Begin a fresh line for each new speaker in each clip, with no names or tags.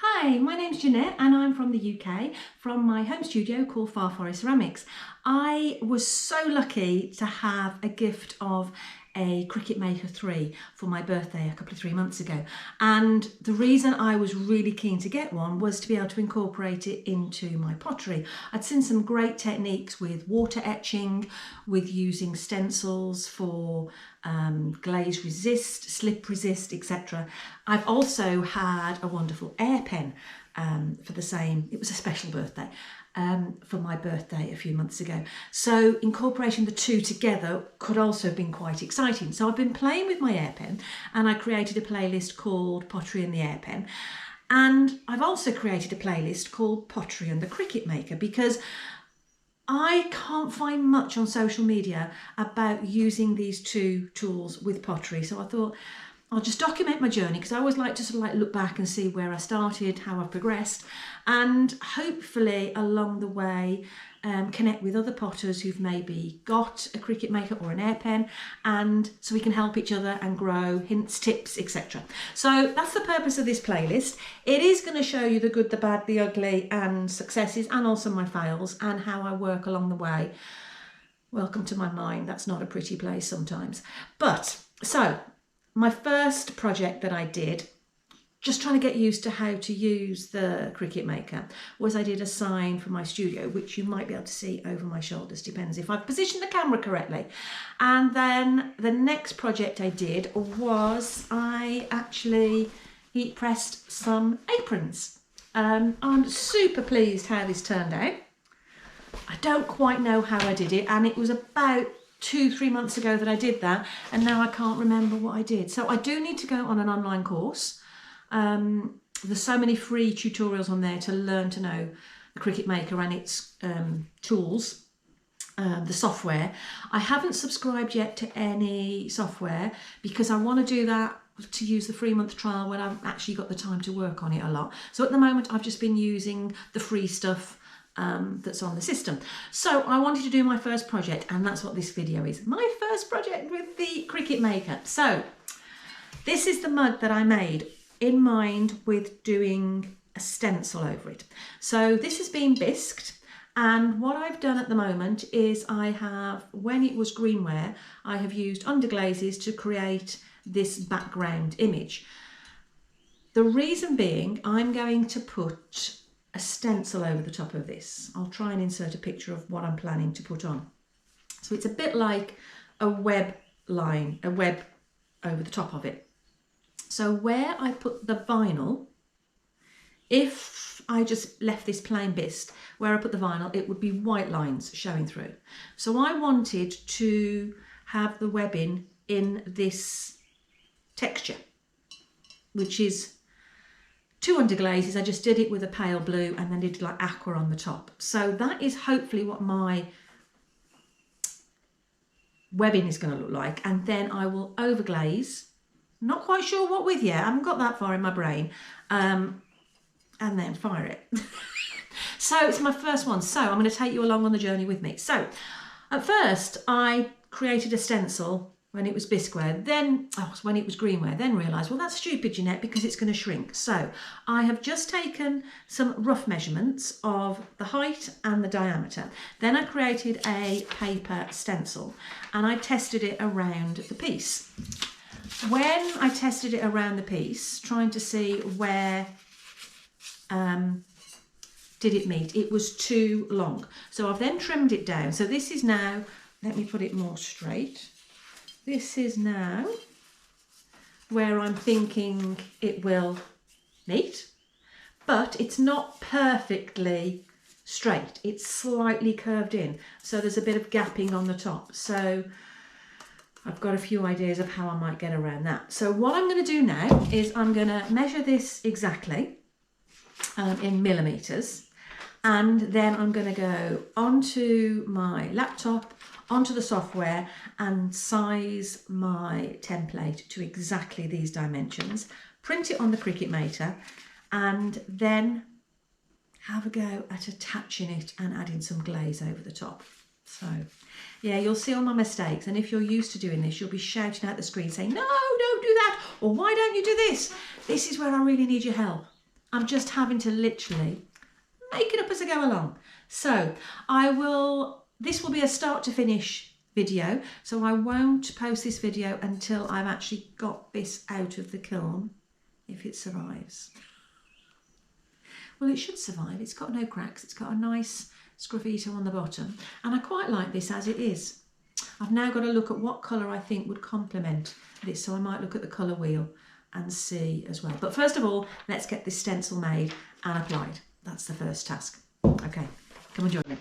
Hi, my name's Jeanette and I'm from the UK, from my home studio called Far Forest Ceramics. I was so lucky to have a gift of a Cricut Maker 3 for my birthday a couple of 3 months ago, and the reason I was really keen to get one was to be able to incorporate it into my pottery. I'd seen some great techniques with water etching, with using stencils for glaze resist, slip resist, etc. I've also had a wonderful air pen for the same, it was a special birthday, for my birthday a few months ago. So incorporating the two together could also have been quite exciting. So I've been playing with my air pen and I created a playlist called Pottery and the Air Pen. And I've also created a playlist called Pottery and the Cricut Maker because I can't find much on social media about using these two tools with pottery. So I thought I'll just document my journey because I always like to sort of look back and see where I started, how I've progressed, and hopefully along the way connect with other potters who've maybe got a Cricut Maker or an air pen, and so we can help each other and grow, hints, tips, etc. So that's the purpose of this playlist. It is going to show you the good, the bad, the ugly and successes, and also my fails and how I work along the way. Welcome to my mind. That's not a pretty place sometimes. But so my first project that I did, just trying to get used to how to use the Cricut Maker, was I did a sign for my studio, which you might be able to see over my shoulders, depends if I've positioned the camera correctly. And then the next project I did was I actually heat pressed some aprons. I'm super pleased how this turned out. I don't quite know how I did it, and it was about 2-3 months ago that I did that, and now I can't remember what I did. So I do need to go on an online course. There's so many free tutorials on there to learn to know the Cricut Maker and its tools, the software. I haven't subscribed yet to any software because I want to do that to use the 3-month trial when I've actually got the time to work on it a lot. So at the moment I've just been using the free stuff that's on the system. So I wanted to do my first project, and that's what this video is. My first project with the Cricut Maker. So this is the mug that I made in mind with doing a stencil over it. So this has been bisqued, and what I've done at the moment is I have, when it was greenware, I have used underglazes to create this background image. The reason being, I'm going to put a stencil over the top of this. I'll try and insert a picture of what I'm planning to put on. So it's a bit like a web line, a web over the top of it. So where I put the vinyl, if I just left this plain bisque, where I put the vinyl, it would be white lines showing through. So I wanted to have the webbing in this texture, which is 2 underglazes. I just did it with a pale blue and then did like aqua on the top. So that is hopefully what my webbing is going to look like. And then I will overglaze. Not quite sure what with yet. I haven't got that far in my brain. And then fire it. So it's my first one. So I'm going to take you along on the journey with me. So at first I created a stencil when it was Bisque Ware, then when it was greenware, then realised, well, that's stupid, Jeanette, because it's going to shrink. So I have just taken some rough measurements of the height and the diameter. Then I created a paper stencil and I tested it around the piece. When I tested it around the piece, trying to see where did it meet, it was too long. So I've then trimmed it down. So this is now, let me put it more straight. This is now where I'm thinking it will meet, but it's not perfectly straight. It's slightly curved in. So there's a bit of gapping on the top. So I've got a few ideas of how I might get around that. So what I'm going to do now is I'm going to measure this exactly in millimeters, and then I'm going to go onto my laptop, onto the software, and size my template to exactly these dimensions, print it on the Cricut Maker, and then have a go at attaching it and adding some glaze over the top. So yeah, you'll see all my mistakes, and if you're used to doing this, you'll be shouting at the screen saying, no, don't do that, or why don't you do this? This is where I really need your help. I'm just having to literally make it up as I go along. So this will be a start to finish video, so I won't post this video until I've actually got this out of the kiln, if it survives. Well, it should survive. It's got no cracks. It's got a nice sgraffito on the bottom, and I quite like this as it is. I've now got to look at what colour I think would complement this, so I might look at the colour wheel and see as well. But first of all, let's get this stencil made and applied. That's the first task. Okay, come and join me.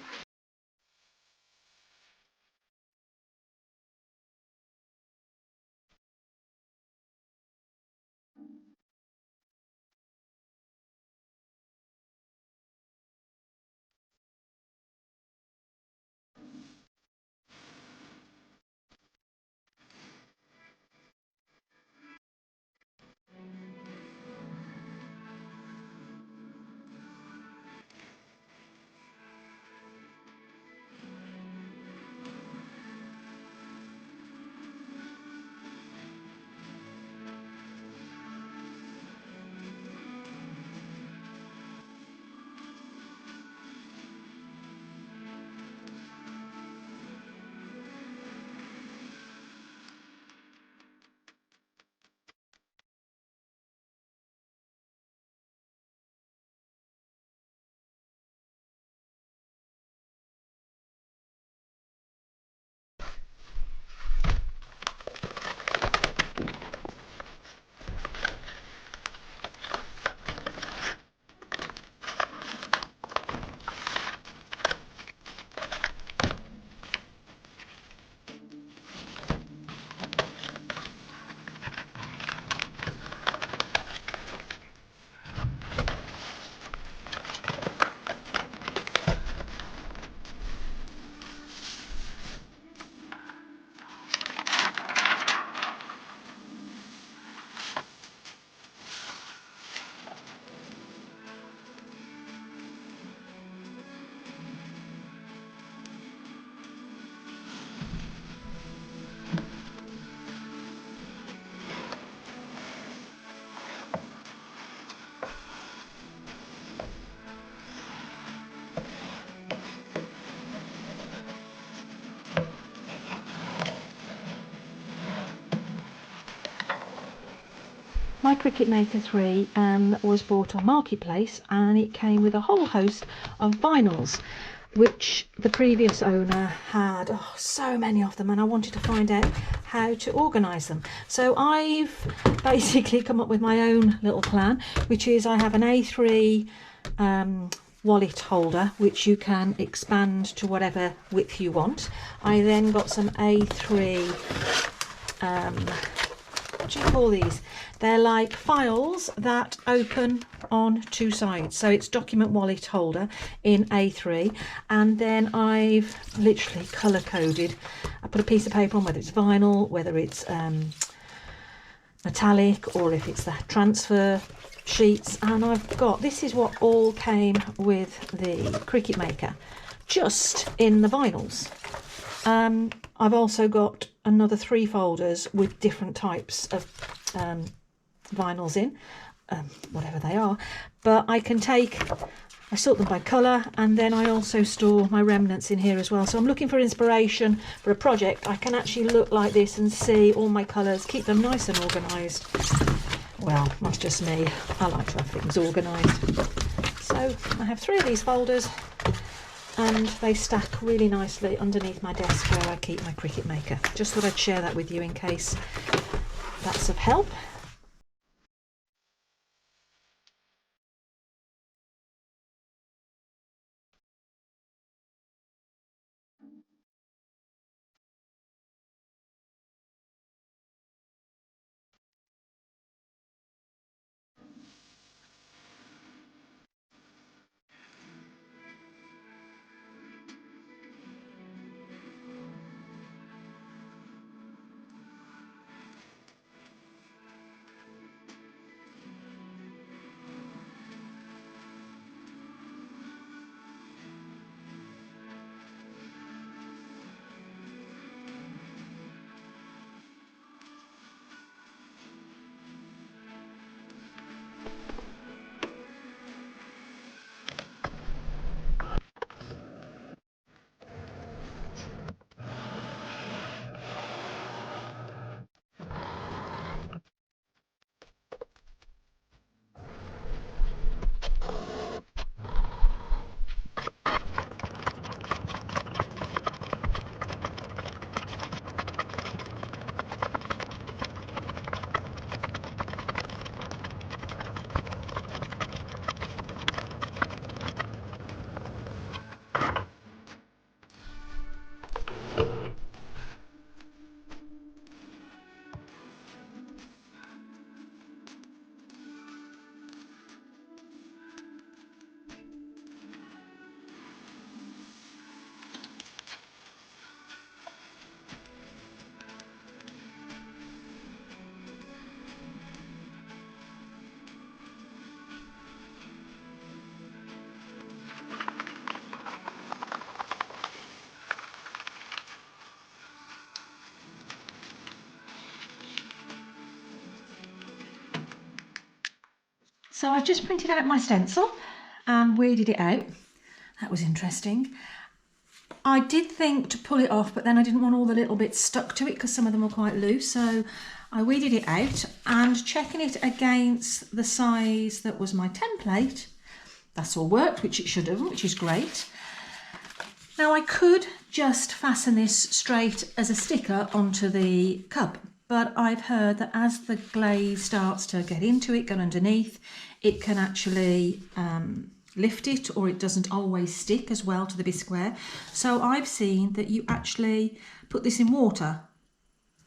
My Cricut Maker 3 was bought on Marketplace, and it came with a whole host of vinyls, which the previous owner had so many of them, and I wanted to find out how to organise them. So I've basically come up with my own little plan, which is I have an A3 wallet holder, which you can expand to whatever width you want. I then got some A3 what do you call these? They're like files that open on two sides. So it's document wallet holder in A3, and then I've literally colour coded. I put a piece of paper on, whether it's vinyl, whether it's metallic, or if it's the transfer sheets, and I've got, this is what all came with the Cricut Maker, just in the vinyls. I've also got another 3 folders with different types of vinyls in, whatever they are, but I sort them by colour, and then I also store my remnants in here as well. So I'm looking for inspiration for a project. I can actually look like this and see all my colours, keep them nice and organised. Well, that's just me. I like to have things organised. So I have 3 of these folders, and they stack really nicely underneath my desk where I keep my Cricut Maker. Just thought I'd share that with you in case that's of help. So I've just printed out my stencil and weirded it out. That was interesting. I did think to pull it off, but then I didn't want all the little bits stuck to it because some of them were quite loose. So I weeded it out, and checking it against the size that was my template, that's all worked, which it should have, which is great. Now I could just fasten this straight as a sticker onto the cup, but I've heard that as the glaze starts to get into it, get underneath, it can actually lift it, or it doesn't always stick as well to the Bisque Ware. So I've seen that you actually put this in water,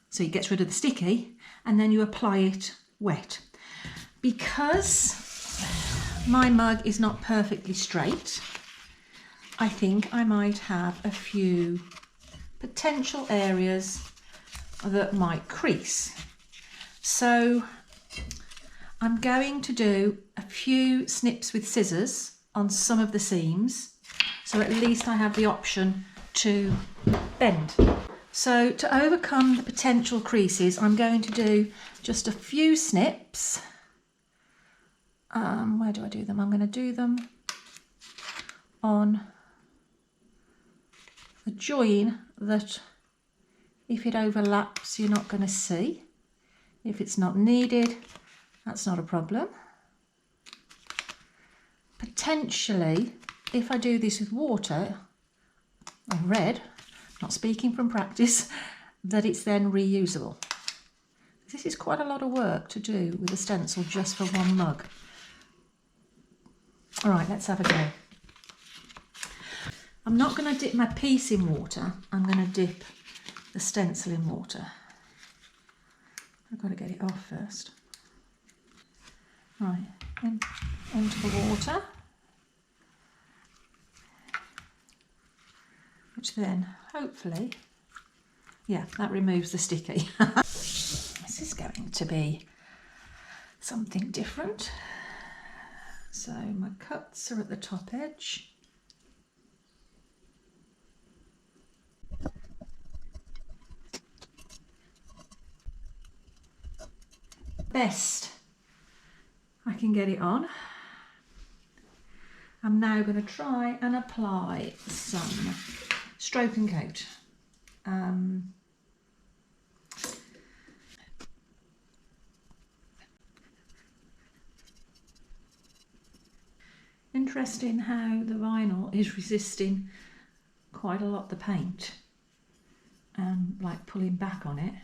so it gets rid of the sticky, and then you apply it wet. Because my mug is not perfectly straight, I think I might have a few potential areas that might crease. So I'm going to do a few snips with scissors on some of the seams, so at least I have the option to bend. So to overcome the potential creases, I'm going to do just a few snips. Where do I do them? I'm going to do them on the join that, if it overlaps, you're not going to see. If it's not needed, that's not a problem. Potentially, if I do this with water, I've read, not speaking from practice, that it's then reusable. This is quite a lot of work to do with a stencil just for one mug. All right, let's have a go. I'm not going to dip my piece in water, I'm going to dip the stencil in water. I've got to get it off first. Right, into the water, which then hopefully, yeah, that removes the sticky. This is going to be something different. So my cuts are at the top edge. Best I can get it on. I'm now going to try and apply some stroke and coat. Interesting how the vinyl is resisting quite a lot the paint, like pulling back on it.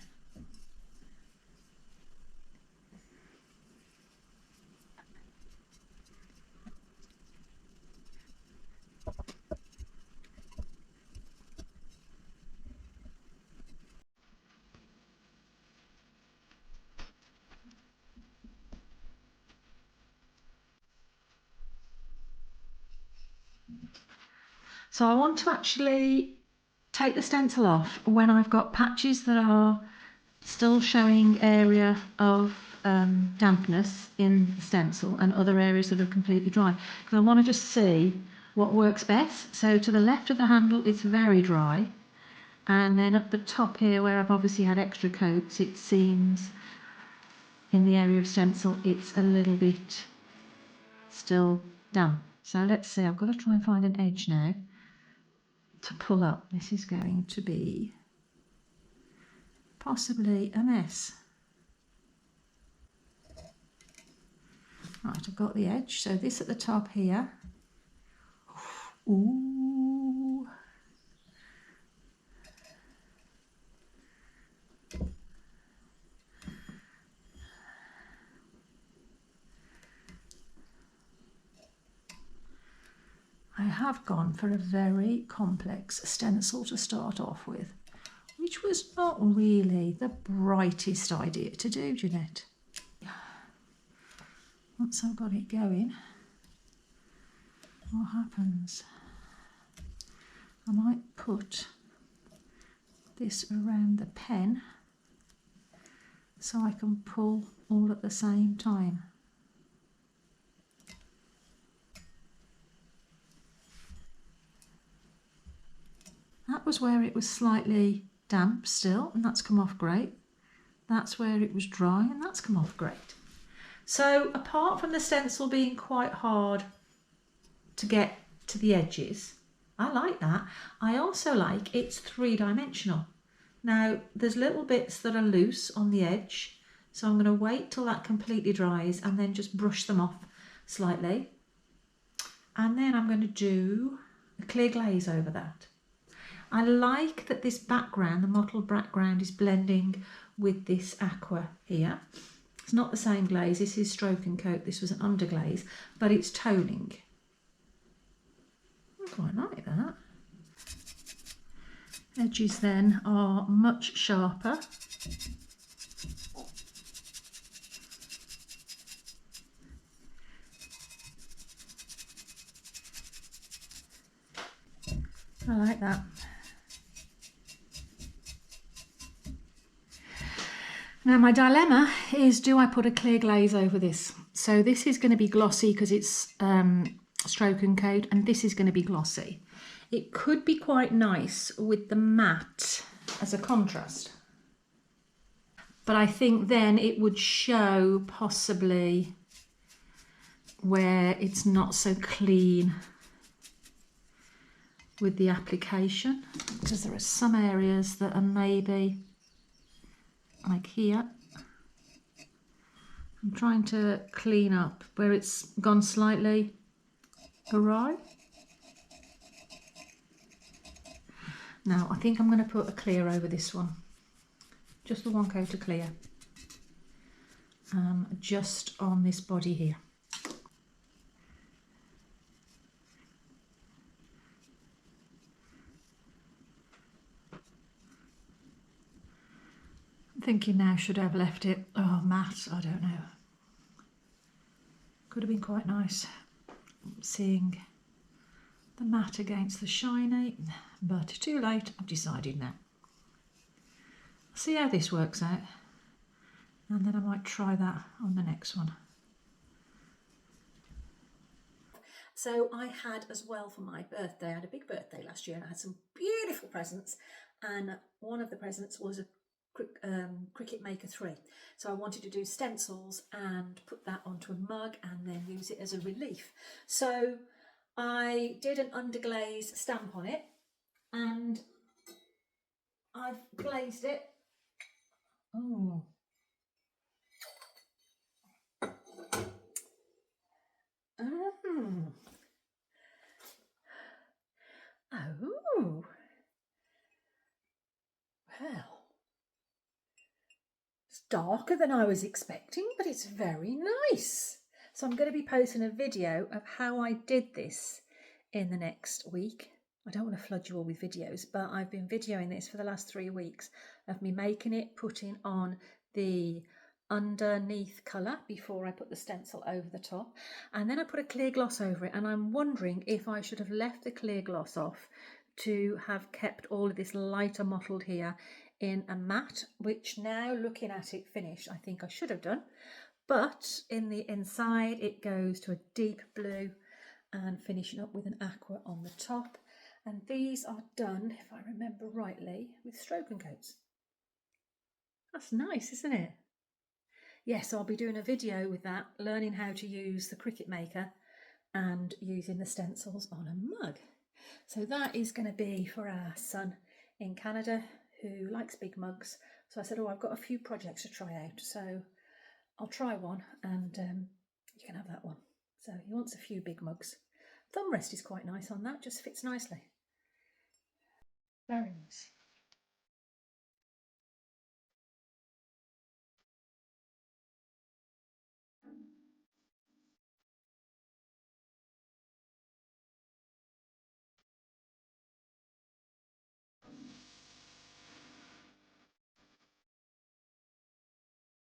So I want to actually take the stencil off when I've got patches that are still showing area of dampness in the stencil and other areas that are completely dry, because I want to just see what works best. So to the left of the handle it's very dry, and then at the top here where I've obviously had extra coats, it seems in the area of stencil it's a little bit still damp. So let's see, I've got to try and find an edge now to pull up. This is going to be possibly a mess. Right, I've got the edge, so this at the top here. Ooh. I have gone for a very complex stencil to start off with, which was not really the brightest idea to do, Jeanette. Once I've got it going, what happens? I might put this around the pen so I can pull all at the same time. That was where it was slightly damp still, and that's come off great. That's where it was dry, and that's come off great. So apart from the stencil being quite hard to get to the edges, I like that. I also like it's three-dimensional. Now there's little bits that are loose on the edge, so I'm going to wait till that completely dries and then just brush them off slightly. And then I'm going to do a clear glaze over that. I like that this background, the mottled background, is blending with this aqua here. It's not the same glaze, this is stroke and coat, this was an underglaze, but it's toning. I quite like that. Edges then are much sharper. I like that. Now my dilemma is, do I put a clear glaze over this? So this is going to be glossy because it's stroke and coat, and this is going to be glossy. It could be quite nice with the matte as a contrast, but I think then it would show possibly where it's not so clean with the application, because there are some areas that are maybe like here. I'm trying to clean up where it's gone slightly awry. Now I think I'm going to put a clear over this one, just the one coat of clear, just on this body here. I'm thinking now, should I have left it matte? I don't know. Could have been quite nice seeing the matte against the shiny, but too late. I've decided now. I'll see how this works out, and then I might try that on the next one. So I had as well for my birthday, I had a big birthday last year and I had some beautiful presents, and one of the presents was a Cricut Maker 3. So I wanted to do stencils and put that onto a mug and then use it as a relief. So I did an underglaze stamp on it and I've glazed it. Oh. Oh. Well. It's darker than I was expecting, but it's very nice. So I'm going to be posting a video of how I did this in the next week. I don't want to flood you all with videos, but I've been videoing this for the last 3 weeks of me making it, putting on the underneath colour before I put the stencil over the top, and then I put a clear gloss over it, and I'm wondering if I should have left the clear gloss off to have kept all of this lighter mottled here in a matte, which now looking at it finished, I think I should have done. But in the inside it goes to a deep blue and finishing up with an aqua on the top. And these are done, if I remember rightly, with stroke and coats. That's nice, isn't it? Yes, I'll be doing a video with that, learning how to use the Cricut Maker and using the stencils on a mug. So that is going to be for our son in Canada who likes big mugs. So I said, oh, I've got a few projects to try out, so I'll try one and you can have that one. So he wants a few big mugs. Thumb rest is quite nice on that, just fits nicely. Very nice.